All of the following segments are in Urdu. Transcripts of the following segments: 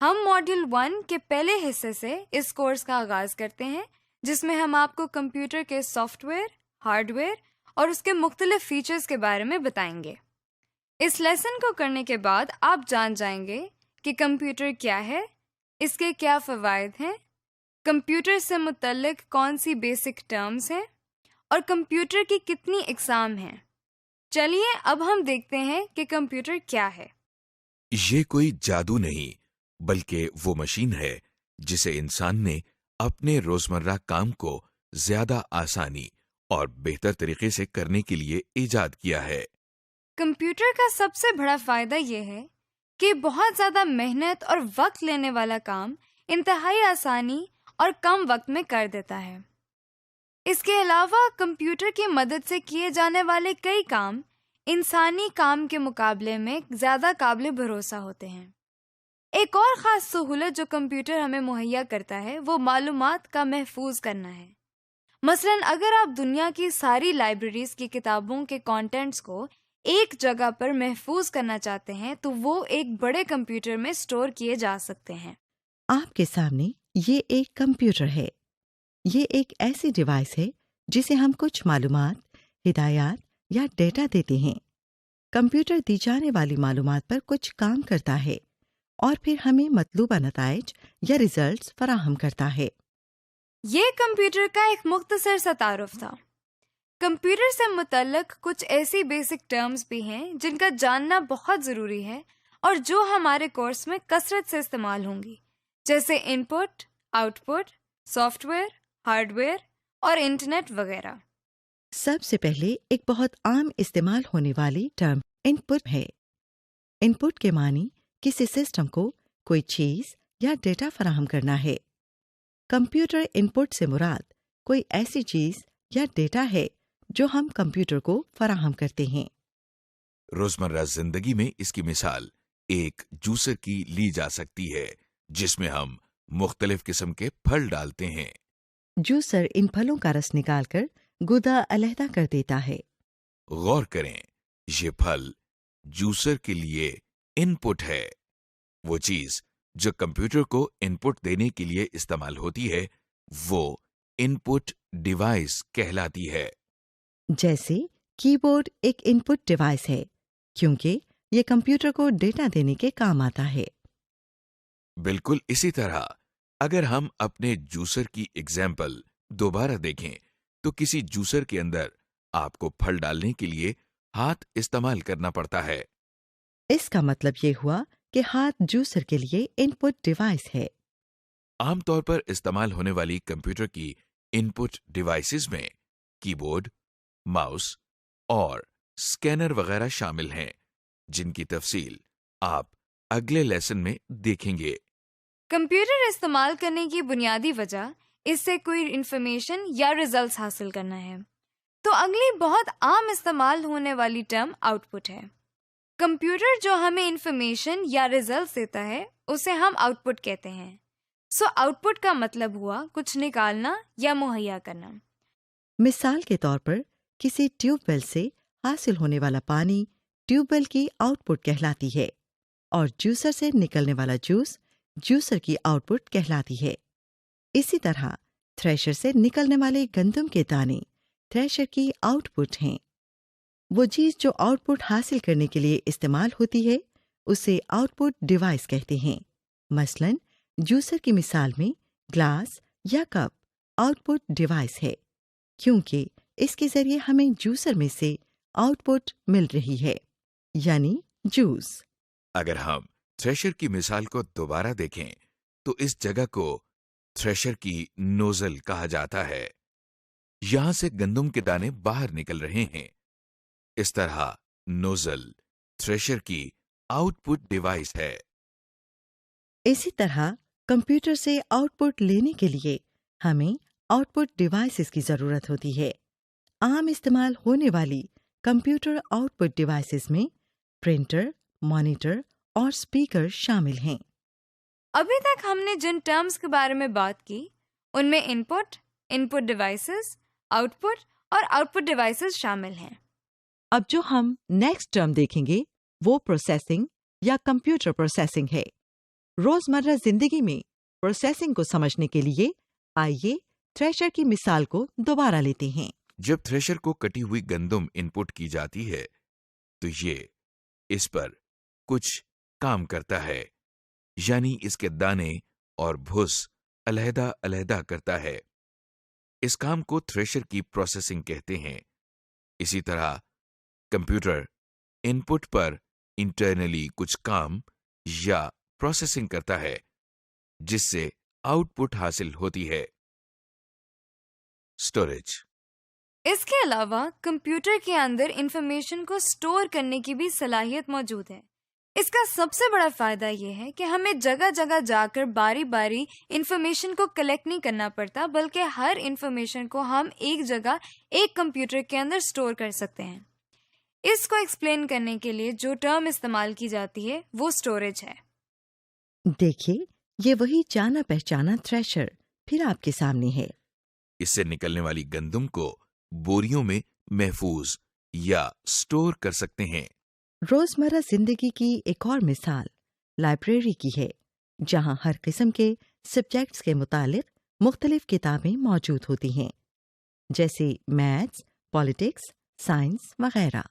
ہم ماڈیول 1 کے پہلے حصے سے اس کورس کا آغاز کرتے ہیں، جس میں ہم آپ کو کمپیوٹر کے سافٹ ویئر، ہارڈ ویئر اور اس کے مختلف فیچرز کے بارے میں بتائیں گے۔ اس لیسن کو کرنے کے بعد آپ جان جائیں گے کہ کمپیوٹر کیا ہے، اس کے کیا فوائد ہیں، کمپیوٹر سے متعلق کون سی بیسک ٹرمز ہیں اور کمپیوٹر کی کتنی اقسام ہیں۔ چلیے اب ہم دیکھتے ہیں کہ کمپیوٹر کیا ہے۔ یہ کوئی جادو نہیں، بلکہ وہ مشین ہے جسے انسان نے اپنے روزمرہ کام کو زیادہ آسانی اور بہتر طریقے سے کرنے کے لیے ایجاد کیا ہے۔ کمپیوٹر کا سب سے بڑا فائدہ یہ ہے کہ بہت زیادہ محنت اور وقت لینے والا کام انتہائی آسانی اور کم وقت میں کر دیتا ہے۔ اس کے علاوہ کمپیوٹر کی مدد سے کیے جانے والے کئی کام انسانی کام کے مقابلے میں زیادہ قابل بھروسہ ہوتے ہیں۔ ایک اور خاص سہولت جو کمپیوٹر ہمیں مہیا کرتا ہے وہ معلومات کا محفوظ کرنا ہے۔ مثلا اگر آپ دنیا کی ساری لائبریریز کی کتابوں کے کانٹینٹس کو ایک جگہ پر محفوظ کرنا چاہتے ہیں تو وہ ایک بڑے کمپیوٹر میں اسٹور کیے جا سکتے ہیں۔ آپ کے سامنے یہ ایک کمپیوٹر ہے۔ یہ ایک ایسی ڈیوائس ہے جسے ہم کچھ معلومات، ہدایات یا ڈیٹا دیتے ہیں۔ کمپیوٹر دی جانے والی معلومات پر کچھ کام کرتا ہے اور پھر ہمیں مطلوبہ نتائج یا ریزلٹس فراہم کرتا ہے۔ یہ کمپیوٹر کا ایک مختصر سا تعارف تھا۔ کمپیوٹر سے متعلق کچھ ایسی بیسک ٹرمز بھی ہیں جن کا جاننا بہت ضروری ہے اور جو ہمارے کورس میں کثرت سے استعمال ہوں گی، جیسے input, output, software, hardware اور انٹرنیٹ وغیرہ۔ سب سے پہلے ایک بہت عام استعمال ہونے والی ٹرم ان پٹ ہے۔ ان پٹ کے معنی کسی سسٹم کو کوئی چیز یا ڈیٹا فراہم کرنا ہے۔ کمپیوٹر ان پٹ سے مراد کوئی ایسی چیز یا ڈیٹا ہے جو ہم کمپیوٹر کو فراہم کرتے ہیں۔ روزمرہ زندگی میں اس کی مثال ایک جوسر کی لی جا سکتی ہے جس میں ہم مختلف قسم کے پھل ڈالتے ہیں۔ جوسر ان پھلوں کا رس نکال کر گودا علیحدہ کر دیتا ہے۔ غور کریں، یہ پھل جوسر کے لیے ان پٹ ہے۔ وہ چیز جو کمپیوٹر کو ان پٹ دینے کے لیے استعمال ہوتی ہے وہ ان پٹ ڈیوائس کہلاتی ہے۔ جیسے کی بورڈ ایک ان پٹ ڈیوائس ہے کیونکہ یہ کمپیوٹر کو ڈیٹا دینے کے کام آتا ہے۔ بالکل اسی طرح اگر ہم اپنے جوسر کی اگزامپل دوبارہ دیکھیں تو کسی جوسر کے اندر آپ کو پھل ڈالنے کے لیے ہاتھ استعمال کرنا پڑتا ہے۔ اس کا مطلب یہ ہوا کہ ہاتھ جوسر کے لیے ان پٹ ڈیوائس ہے۔ عام طور پر استعمال ہونے والی کمپیوٹر کی ان پٹ ڈیوائسز میں کی بورڈ، ماؤس اور اسکینر وغیرہ شامل ہیں، جن کی تفصیل آپ اگلے لیسن میں دیکھیں گے۔ کمپیوٹر استعمال کرنے کی بنیادی وجہ اس سے کوئی انفارمیشن یا ریزلٹس حاصل کرنا ہے۔ تو اگلی بہت عام استعمال ہونے والی ٹرم آؤٹ پٹ ہے۔ کمپیوٹر جو ہمیں انفارمیشن یا ریزلٹس دیتا ہے اسے ہم آؤٹ پٹ کہتے ہیں۔ سو آؤٹ پٹ کا مطلب ہوا کچھ نکالنا یا مہیا کرنا۔ مثال کے طور پر کسی ٹیوب ویل سے حاصل ہونے والا پانی ٹیوب ویل کی آؤٹ پٹ کہلاتی ہے اور جوسر سے نکلنے والا جوس جوسر کی آؤٹ پٹ کہلاتی ہے۔ اسی طرح تھریشر سے نکلنے والے گندم کے دانے تھریشر کی آؤٹ پٹ ہیں۔ وہ چیز جو آؤٹ پٹ حاصل کرنے کے لیے استعمال ہوتی ہے اسے آؤٹ پٹ ڈیوائس کہتے ہیں۔ مثلاً جوسر کی مثال میں گلاس یا کپ آؤٹ پٹ ڈیوائس ہے کیونکہ اس کے ذریعے ہمیں جوسر میں سے آؤٹ پٹ مل رہی ہے، یعنی جوس۔ اگر ہم تھریشر کی مثال کو دوبارہ دیکھیں تو اس جگہ کو تھریشر کی نوزل کہا جاتا ہے۔ یہاں سے گندم کے دانے باہر نکل رہے ہیں۔ اس طرح نوزل تھریشر کی آؤٹ پٹ ڈیوائس ہے۔ اسی طرح کمپیوٹر سے آؤٹ پٹ لینے کے لیے ہمیں آؤٹ پٹ ڈیوائسز کی ضرورت ہوتی ہے۔ عام استعمال ہونے والی کمپیوٹر آؤٹ پٹ ڈیوائسز میں پرنٹر، مانیٹر اور اسپیکر شامل ہیں۔ ابھی تک ہم نے جن ٹرمز کے بارے میں بات کی ان میں ان پٹ ڈیوائسز، آؤٹ پٹ اور آؤٹ پٹ ڈیوائسز شامل ہیں۔ اب جو ہم نیکسٹ ٹرم دیکھیں گے وہ پروسیسنگ یا کمپیوٹر پروسیسنگ ہے۔ روزمرہ زندگی میں پروسیسنگ کو سمجھنے کے لیے آئیے تھریشر کی مثال کو دوبارہ لیتے ہیں۔ جب تھریشر کو کٹی ہوئی گندم ان پٹ کی جاتی ہے تو یہ اس پر کچھ کام کرتا ہے، یعنی اس کے دانے اور بھس علیحدہ علیحدہ کرتا ہے۔ اس کام کو تھریشر کی پروسیسنگ کہتے ہیں۔ اسی طرح کمپیوٹر ان پٹ پر انٹرنلی کچھ کام یا پروسیسنگ کرتا ہے جس سے آؤٹ پٹ حاصل ہوتی ہے۔ اسٹوریج۔ اس کے علاوہ کمپیوٹر کے اندر انفارمیشن کو سٹور کرنے کی بھی صلاحیت موجود ہے۔ اس کا سب سے بڑا فائدہ یہ ہے کہ ہمیں جگہ جگہ جا کر باری باری انفارمیشن کو کلیکٹ نہیں کرنا پڑتا، بلکہ ہر انفارمیشن کو ہم ایک جگہ ایک کمپیوٹر کے اندر سٹور کر سکتے ہیں۔ اس کو ایکسپلین کرنے کے لیے جو ٹرم استعمال کی جاتی ہے وہ سٹوریج ہے۔ دیکھیے، یہ وہی جانا پہچانا تھریشر پھر آپ کے سامنے ہے۔ اس سے نکلنے والی گندم کو بوریوں میں محفوظ یا سٹور کر سکتے ہیں۔ روزمرہ زندگی کی ایک اور مثال لائبریری کی ہے، جہاں ہر قسم کے سبجیکٹس کے متعلق مختلف کتابیں موجود ہوتی ہیں، جیسے میتھس، پالیٹکس، سائنس وغیرہ۔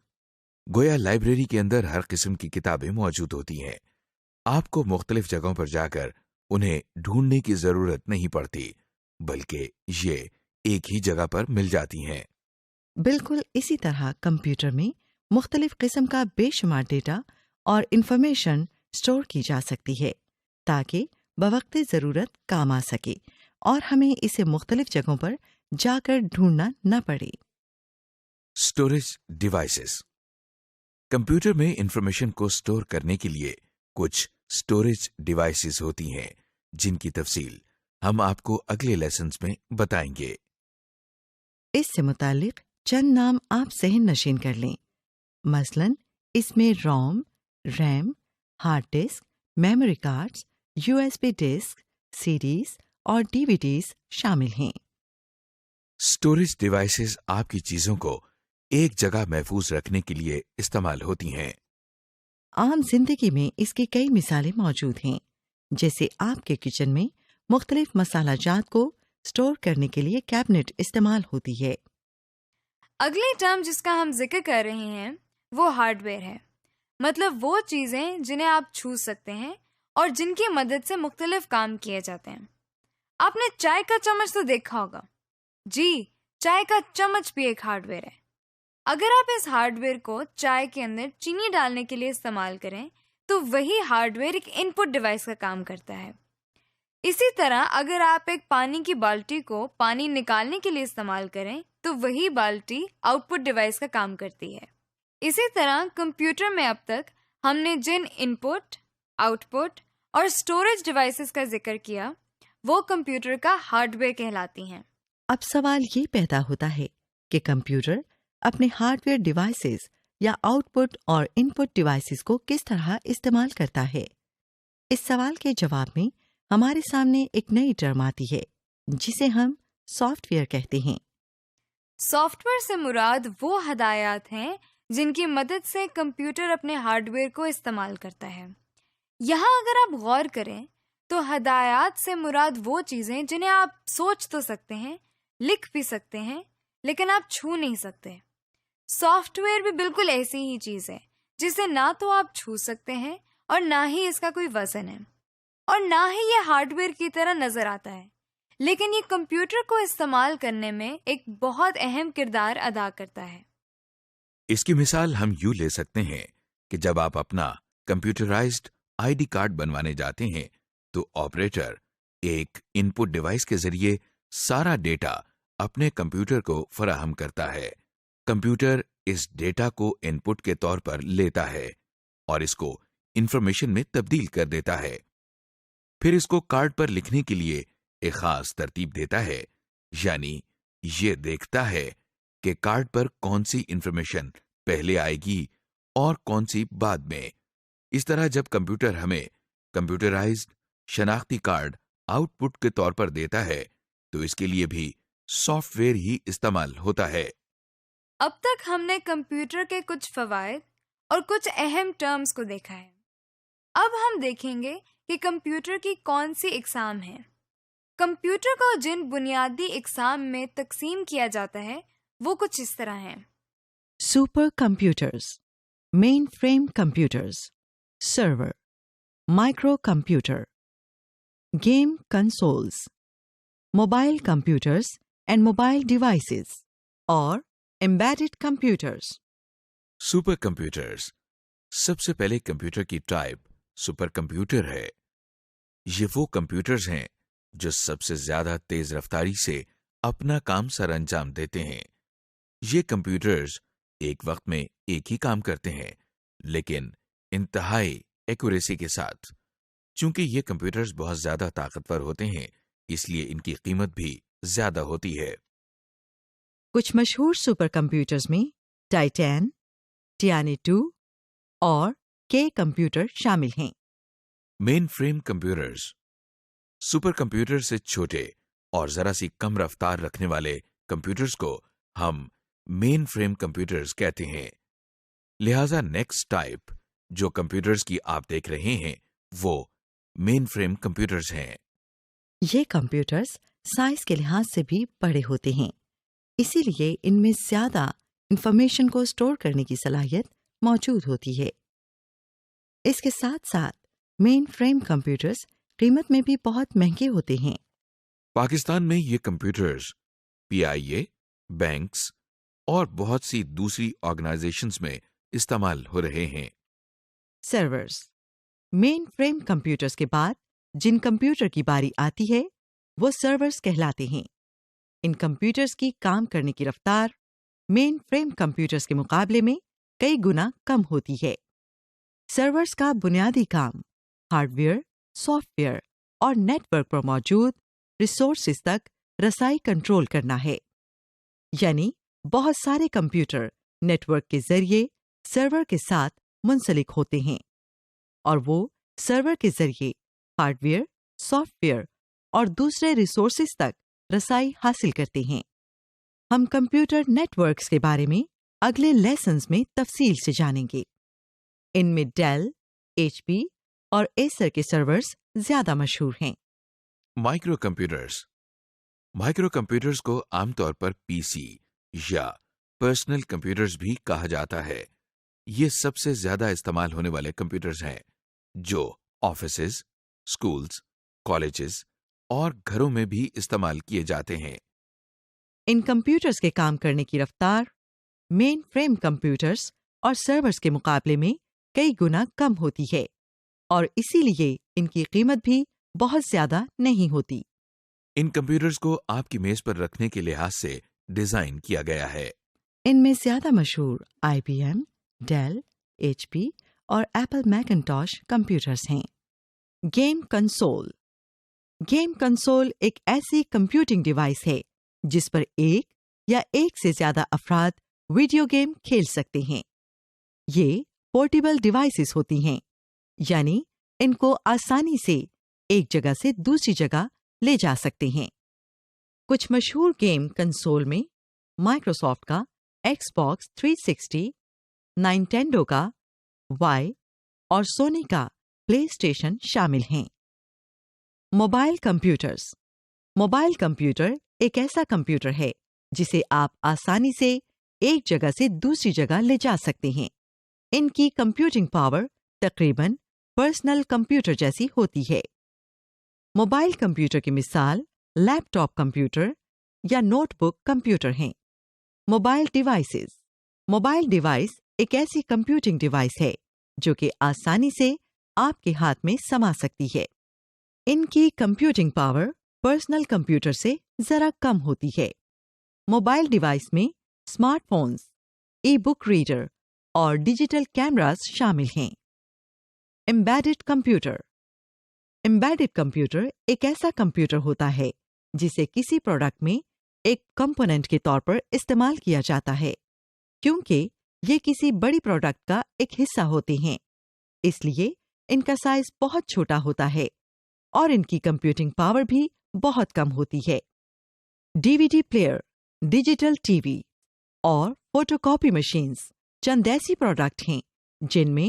گویا لائبریری کے اندر ہر قسم کی کتابیں موجود ہوتی ہیں۔ آپ کو مختلف جگہوں پر جا کر انہیں ڈھونڈنے کی ضرورت نہیں پڑتی، بلکہ یہ ایک ہی جگہ پر مل جاتی ہیں۔ بالکل اسی طرح کمپیوٹر میں مختلف قسم کا بے شمار ڈیٹا اور انفارمیشن سٹور کی جا سکتی ہے تاکہ بوقت ضرورت کام آ سکے اور ہمیں اسے مختلف جگہوں پر جا کر ڈھونڈنا نہ پڑے۔ Storage devices. کمپیوٹر میں انفارمیشن کو سٹور کرنے کے لیے کچھ اسٹوریج ڈیوائسز ہوتی ہیں جن کی تفصیل ہم آپ کو اگلے لیسنز میں بتائیں گے۔ اس سے متعلق چند نام آپ ذہن نشین کر لیں، مثلاً اس میں ROM, RAM, hard disk, memory cards, U S B disk, CDs اور ڈی وی ڈیز شامل ہیں۔ اسٹوریج ڈیوائسز آپ کی چیزوں کو ایک جگہ محفوظ رکھنے کے لیے استعمال ہوتی ہیں۔ عام زندگی میں اس کی کئی مثالیں موجود ہیں، جیسے آپ کے کچن میں مختلف مسالہ جات کو سٹور کرنے کے لیے کیبنٹ استعمال ہوتی ہے۔ اگلی ٹرم جس کا ہم ذکر کر رہے ہیں وہ ہارڈ ویئر ہے، مطلب وہ چیزیں جنہیں آپ چھو سکتے ہیں اور جن کی مدد سے مختلف کام کیے جاتے ہیں۔ آپ نے چائے کا چمچ تو دیکھا ہوگا، جی چائے کا چمچ بھی ایک ہارڈ ویئر ہے۔ اگر آپ اس ہارڈ ویئر کو چائے کے اندر چینی ڈالنے کے لیے استعمال کریں تو وہی ہارڈ ویئر ایک ان پٹ ڈیوائس کا کام کرتا ہے۔ اسی طرح اگر آپ ایک پانی کی بالٹی کو پانی نکالنے کے لیے استعمال کریں تو وہی بالٹی آؤٹ پٹ ڈیوائس کا کام کرتی ہے۔ اسی طرح کمپیوٹر میں اب تک ہم نے جن ان پٹ، آؤٹ پٹ اور اسٹوریج ڈیوائسز کا ذکر کیا وہ کمپیوٹر کا ہارڈ ویئر کہلاتی ہیں۔ اب سوال یہ پیدا ہوتا ہے کہ کمپیوٹر اپنے ہارڈ ویئر ڈیوائسز یا آؤٹ پٹ اور ان پٹ ڈیوائسز کو کس طرح استعمال کرتا ہے؟ اس سوال کے جواب میں ہمارے سامنے ایک نئی ٹرم آتی ہے جسے ہم سافٹ ویئر کہتے ہیں۔ سافٹ ویئر سے مراد وہ ہدایات ہیں جن کی مدد سے کمپیوٹر اپنے ہارڈ ویئر کو استعمال کرتا ہے۔ یہاں اگر آپ غور کریں تو ہدایات سے مراد وہ چیزیں جنہیں آپ سوچ تو سکتے ہیں، لکھ بھی سکتے ہیں، لیکن آپ چھو نہیں سکتے۔ سافٹ ویئر بھی بالکل ایسی ہی چیز ہے جسے نہ تو آپ چھو سکتے ہیں اور نہ ہی اس کا کوئی وزن ہے، اور نہ ہی یہ ہارڈ ویئر کی طرح نظر آتا ہے، لیکن یہ کمپیوٹر کو استعمال کرنے میں ایک بہت اہم کردار ادا کرتا ہے۔ اس کی مثال ہم یوں لے سکتے ہیں کہ جب آپ اپنا کمپیوٹرائزڈ آئی ڈی کارڈ بنوانے جاتے ہیں تو آپریٹر ایک ان پٹ ڈیوائس کے ذریعے سارا ڈیٹا اپنے کمپیوٹر کو فراہم کرتا ہے۔ کمپیوٹر اس ڈیٹا کو ان پٹ کے طور پر لیتا ہے اور اس کو انفارمیشن میں تبدیل کر دیتا ہے، پھر اس کو کارڈ پر لکھنے کے لیے ایک خاص ترتیب دیتا ہے، یعنی یہ دیکھتا ہے کہ کارڈ پر کون سی انفارمیشن پہلے آئے گی اور کون سی بعد میں۔ اس طرح جب کمپیوٹر ہمیں کمپیوٹرائزڈ شناختی کارڈ آؤٹ پٹ کے طور پر دیتا ہے تو اس کے لیے بھی سافٹ ویئر ہی استعمال ہوتا ہے۔ اب تک ہم نے کمپیوٹر کے کچھ فوائد اور کچھ اہم ٹرمز کو دیکھا ہے۔ اب ہم دیکھیں گے کہ کمپیوٹر کی کون سی اقسام ہیں۔ کمپیوٹر کو جن بنیادی اقسام میں تقسیم کیا جاتا ہے وہ کچھ اس طرح ہیں۔ Supercomputers, mainframe computers, server, microcomputer, game consoles, mobile computers and mobile devices, اور embedded کمپیوٹرز۔ سپر کمپیوٹرز، سب سے پہلے کمپیوٹر کی ٹائپ سپر کمپیوٹر ہے۔ یہ وہ کمپیوٹرز ہیں جو سب سے زیادہ تیز رفتاری سے اپنا کام سر انجام دیتے ہیں۔ یہ کمپیوٹرز ایک وقت میں ایک ہی کام کرتے ہیں، لیکن انتہائی ایکوریسی کے ساتھ۔ چونکہ یہ کمپیوٹرز بہت زیادہ طاقتور ہوتے ہیں، اس لیے ان کی قیمت بھی زیادہ ہوتی ہے۔ کچھ مشہور سپر کمپیوٹرز میں ٹائٹین، ٹیانی 2 اور کے کمپیوٹر شامل ہیں۔ مین فریم کمپیوٹرز، سپر کمپیوٹر سے چھوٹے اور ذرا سی کم رفتار رکھنے والے کمپیوٹرز کو ہم مین فریم کمپیوٹرز کہتے ہیں۔ لہذا نیکسٹ ٹائپ جو کمپیوٹرز کی آپ دیکھ رہے ہیں وہ مین فریم کمپیوٹرز ہیں۔ یہ کمپیوٹرز سائز کے لحاظ سے بھی بڑے ہوتے ہیں، اسی لیے ان میں زیادہ انفارمیشن کو اسٹور کرنے کی صلاحیت موجود ہوتی ہے۔ اس کے ساتھ ساتھ مین فریم کمپیوٹرز قیمت میں بھی بہت مہنگے ہوتے ہیں۔ پاکستان میں یہ کمپیوٹرز PIA، بینکس اور بہت سی دوسری آرگنائزیشنز میں استعمال ہو رہے ہیں۔ سرورز، مین فریم کمپیوٹرز کے بعد جن کمپیوٹر کی باری آتی ہے وہ سرورز کہلاتے ہیں۔ ان کمپیوٹرز کی کام کرنے کی رفتار مین فریم کمپیوٹرز کے مقابلے میں کئی گنا کم ہوتی ہے۔ سرورز کا بنیادی کام ہارڈ ویئر، سافٹ ویئر اور نیٹ ورک پر موجود ریسورسز تک رسائی کنٹرول کرنا ہے، یعنی بہت سارے کمپیوٹر نیٹ ورک کے ذریعے سرور کے ساتھ منسلک ہوتے ہیں اور وہ سرور کے ذریعے ہارڈ ویئر، سافٹ ویئر اور دوسرے ریسورسز تک رسائی حاصل کرتے ہیں۔ ہم کمپیوٹر نیٹ ورکس کے بارے میں اگلے لیسنز میں تفصیل سے جانیں گے۔ ان میں ڈیل، HP اور ایسر کے سرورز زیادہ مشہور ہیں۔ مائکرو کمپیوٹرز، مائکرو کمپیوٹرز کو عام طور پر PC یا پرسنل کمپیوٹرز بھی کہا جاتا ہے۔ یہ سب سے زیادہ استعمال ہونے والے کمپیوٹرز ہیں جو آفیسز، اسکولز، کالجز اور گھروں میں بھی استعمال کیے جاتے ہیں۔ ان کمپیوٹرز کے کام کرنے کی رفتار مین فریم کمپیوٹرز اور سرورز کے مقابلے میں کئی گنا کم ہوتی ہے اور اسی لیے ان کی قیمت بھی بہت زیادہ نہیں ہوتی۔ ان کمپیوٹرز کو آپ کی میز پر رکھنے کے لحاظ سے ڈیزائن کیا گیا ہے۔ ان میں زیادہ مشہور IBM، ڈیل، HP اور ایپل میکنٹاش کمپیوٹرز ہیں۔ گیم کنسول، گیم کنسول ایک ایسی کمپیوٹنگ ڈیوائس ہے جس پر ایک یا ایک سے زیادہ افراد ویڈیو گیم کھیل سکتے ہیں۔ یہ پورٹیبل ڈیوائسز ہوتی ہیں، یعنی ان کو آسانی سے ایک جگہ سے دوسری جگہ لے جا سکتے ہیں۔ کچھ مشہور گیم کنسول میں مائکروسافٹ کا ایکس باکس 360، نائنٹینڈو کا وائی اور سونی کا پلے اسٹیشن شامل ہیں۔ موبائل کمپیوٹرز، موبائل کمپیوٹر ایک ایسا کمپیوٹر ہے جسے آپ آسانی سے ایک جگہ سے دوسری جگہ لے جا سکتے ہیں۔ ان کی کمپیوٹنگ پاور تقریباً پرسنل کمپیوٹر جیسی ہوتی ہے۔ موبائل کمپیوٹر کی مثال لیپ ٹاپ کمپیوٹر یا نوٹ بک کمپیوٹر ہیں۔ موبائل ڈیوائسز، موبائل ڈیوائس ایک ایسی کمپیوٹنگ ڈیوائس ہے جو کہ آسانی سے آپ کے ہاتھ میں سما سکتی ہے۔ ان کی کمپیوٹنگ پاور پرسنل کمپیوٹر سے ذرا کم ہوتی ہے۔ موبائل ڈیوائس میں اسمارٹ فونز، ای بک ریڈر اور ڈیجیٹل کیمراز شامل ہیں۔ ایمبیڈڈ کمپیوٹر، ایمبیڈڈ کمپیوٹر ایک ایسا کمپیوٹر ہوتا ہے جسے کسی پروڈکٹ میں ایک کمپوننٹ کے طور پر استعمال کیا جاتا ہے، کیونکہ یہ کسی بڑی پروڈکٹ کا ایک حصہ ہوتے ہیں، اس لیے ان کا سائز بہت چھوٹا ہوتا ہے اور ان کی کمپیوٹنگ پاور بھی بہت کم ہوتی ہے۔ DVD پلیئر، ڈیجیٹل TV اور فوٹو کاپی مشینز چند ایسی پروڈکٹ ہیں جن میں